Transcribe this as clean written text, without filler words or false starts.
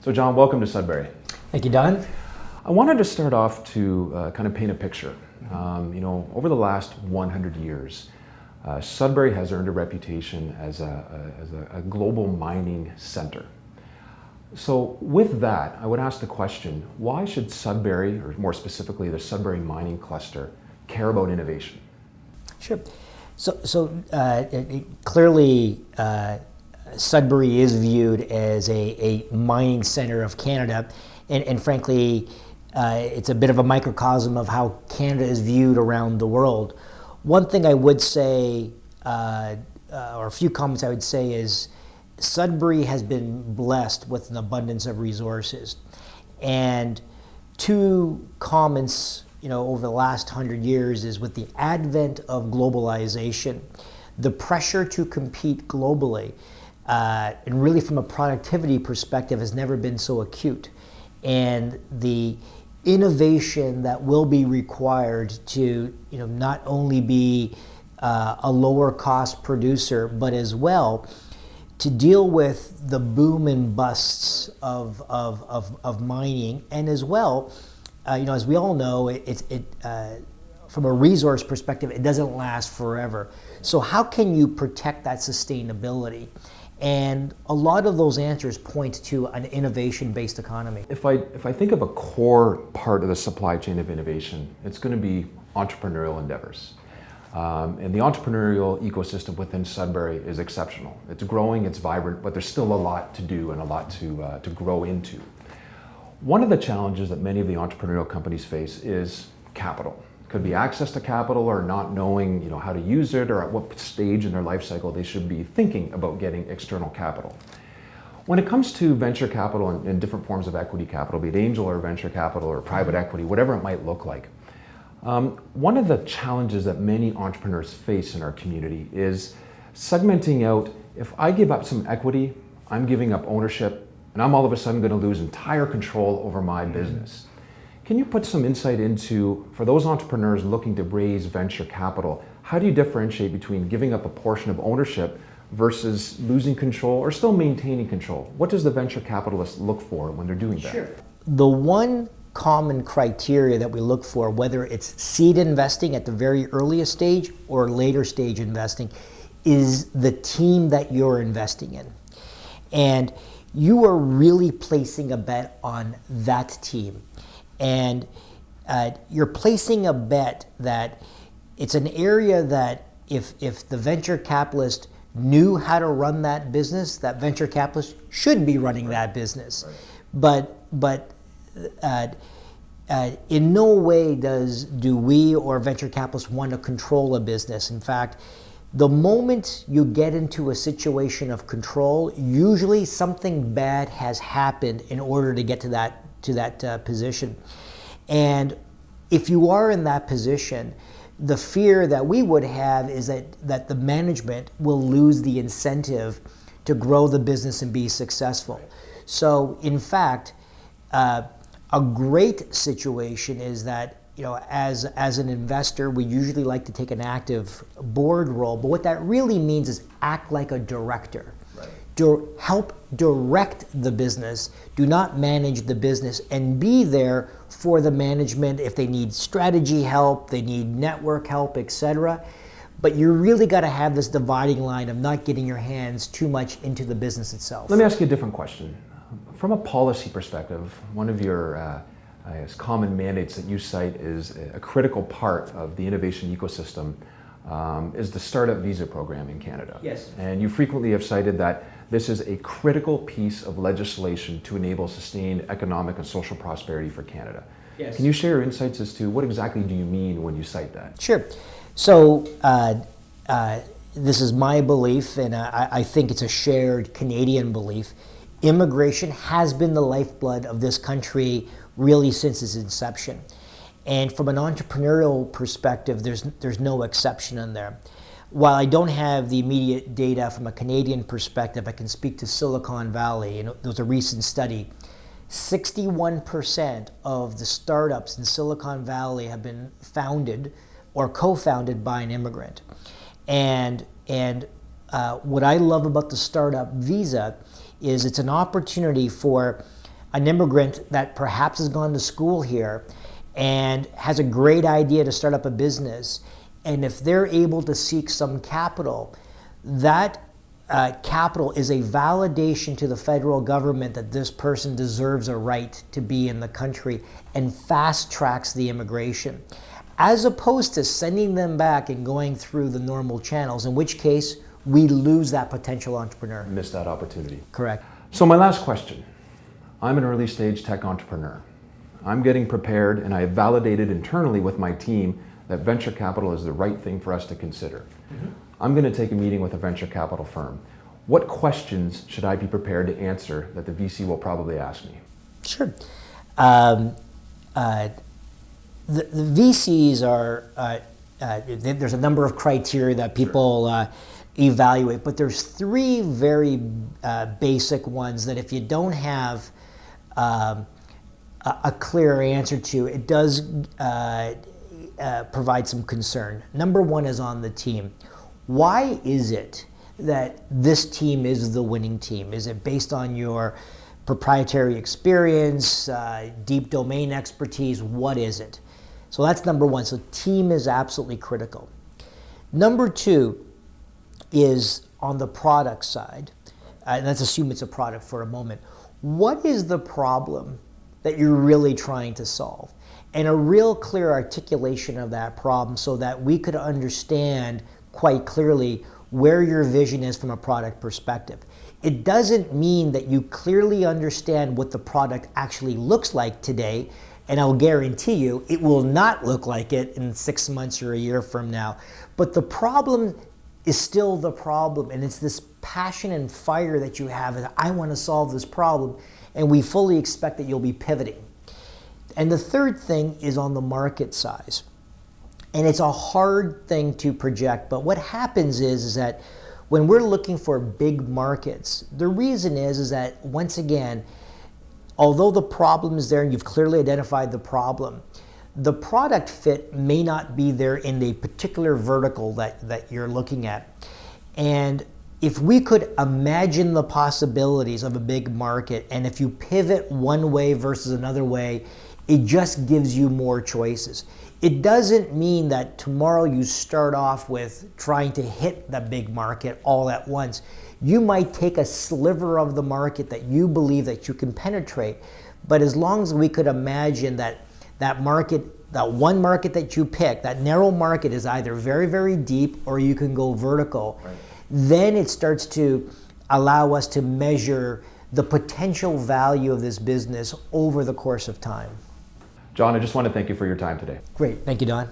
So John, welcome to Sudbury. Thank you, Don. I wanted to start off to kind of paint a picture. Over the last 100 years, Sudbury has earned a reputation as a global mining center. So with that, I would ask the question, why should Sudbury, or more specifically the Sudbury mining cluster, care about innovation? Sure. Clearly, Sudbury is viewed as a mining center of Canada, and frankly, it's a bit of a microcosm of how Canada is viewed around the world. One thing I would say, or a few comments I would say, is Sudbury has been blessed with an abundance of resources. And two comments over the last 100 years is with the advent of globalization, the pressure to compete globally, and really from a productivity perspective, has never been so acute. And the innovation that will be required to not only be a lower cost producer, but as well to deal with the boom and busts of mining, and as well, as we all know, from a resource perspective, it doesn't last forever. So how can you protect that sustainability? And a lot of those answers point to an innovation-based economy. If I think of a core part of the supply chain of innovation, it's going to be entrepreneurial endeavors. And the entrepreneurial ecosystem within Sudbury is exceptional. It's growing, it's vibrant, but there's still a lot to do and a lot to grow into. One of the challenges that many of the entrepreneurial companies face is capital. It could be access to capital, or not knowing how to use it, or at what stage in their life cycle they should be thinking about getting external capital. When it comes to venture capital and different forms of equity capital, be it angel or venture capital or private equity, whatever it might look like, one of the challenges that many entrepreneurs face in our community is segmenting out, if I give up some equity, I'm giving up ownership, and I'm all of a sudden going to lose entire control over my business. Can you put some insight into, for those entrepreneurs looking to raise venture capital, how do you differentiate between giving up a portion of ownership versus losing control or still maintaining control? What does the venture capitalist look for when they're doing that? Sure. The one common criteria that we look for, whether it's seed investing at the very earliest stage or later stage investing, is the team that you're investing in. And you are really placing a bet on that team. And you're placing a bet that it's an area that if the venture capitalist knew how to run that business, that venture capitalist should be running that business. Right. But in no way do we or venture capitalists want to control a business. In fact, the moment you get into a situation of control, usually something bad has happened in order to get to that position. And if you are in that position, the fear that we would have is that the management will lose the incentive to grow the business and be successful. So in fact, a great situation is that as an investor, we usually like to take an active board role, but what that really means is act like a director. Right. Help direct the business, do not manage the business, and be there for the management if they need strategy help, they need network help, etc. But you really got to have this dividing line of not getting your hands too much into the business itself. Let me ask you a different question. From a policy perspective, one of your common mandates that you cite is a critical part of the innovation ecosystem is the startup visa program in Canada. Yes. And you frequently have cited that this is a critical piece of legislation to enable sustained economic and social prosperity for Canada. Yes. Can you share your insights as to what exactly do you mean when you cite that? Sure. So this is my belief, and I think it's a shared Canadian belief. Immigration has been the lifeblood of this country really since its inception. And from an entrepreneurial perspective, there's no exception in there. While I don't have the immediate data from a Canadian perspective, I can speak to Silicon Valley. There was a recent study. 61% of the startups in Silicon Valley have been founded or co-founded by an immigrant. And what I love about the startup visa is it's an opportunity for an immigrant that perhaps has gone to school here and has a great idea to start up a business, and if they're able to seek some capital, that capital is a validation to the federal government that this person deserves a right to be in the country and fast tracks the immigration, as opposed to sending them back and going through the normal channels, in which case we lose that potential entrepreneur. Miss that opportunity. Correct. So my last question. I'm an early stage tech entrepreneur. I'm getting prepared, and I have validated internally with my team that venture capital is the right thing for us to consider. I'm going to take a meeting with a venture capital firm. What questions should I be prepared to answer that the VC will probably ask me? Sure. The VCs are, there's a number of criteria that people evaluate, but there's three very basic ones that if you don't have a clear answer to, it does provide some concern. Number one is on the team. Why is it that this team is the winning team? Is it based on your proprietary experience, deep domain expertise? What is it? So that's number one. So team is absolutely critical. Number two is on the product side. And let's assume it's a product for a moment. What is the problem that you're really trying to solve? And a real clear articulation of that problem so that we could understand quite clearly where your vision is from a product perspective. It doesn't mean that you clearly understand what the product actually looks like today, and I'll guarantee you it will not look like it in 6 months or a year from now. But the problem is still the problem, and it's this passion and fire that you have, and I want to solve this problem, and we fully expect that you'll be pivoting. And the third thing is on the market size. And it's a hard thing to project, but what happens is that when we're looking for big markets, the reason is that, once again, although the problem is there and you've clearly identified the problem, the product fit may not be there in the particular vertical that you're looking at. And if we could imagine the possibilities of a big market, and if you pivot one way versus another way, it just gives you more choices. It doesn't mean that tomorrow you start off with trying to hit the big market all at once. You might take a sliver of the market that you believe that you can penetrate, but as long as we could imagine that market, that one market that you pick, that narrow market is either very, very deep or you can go vertical, right, then it starts to allow us to measure the potential value of this business over the course of time. John, I just want to thank you for your time today. Great. Thank you, Don.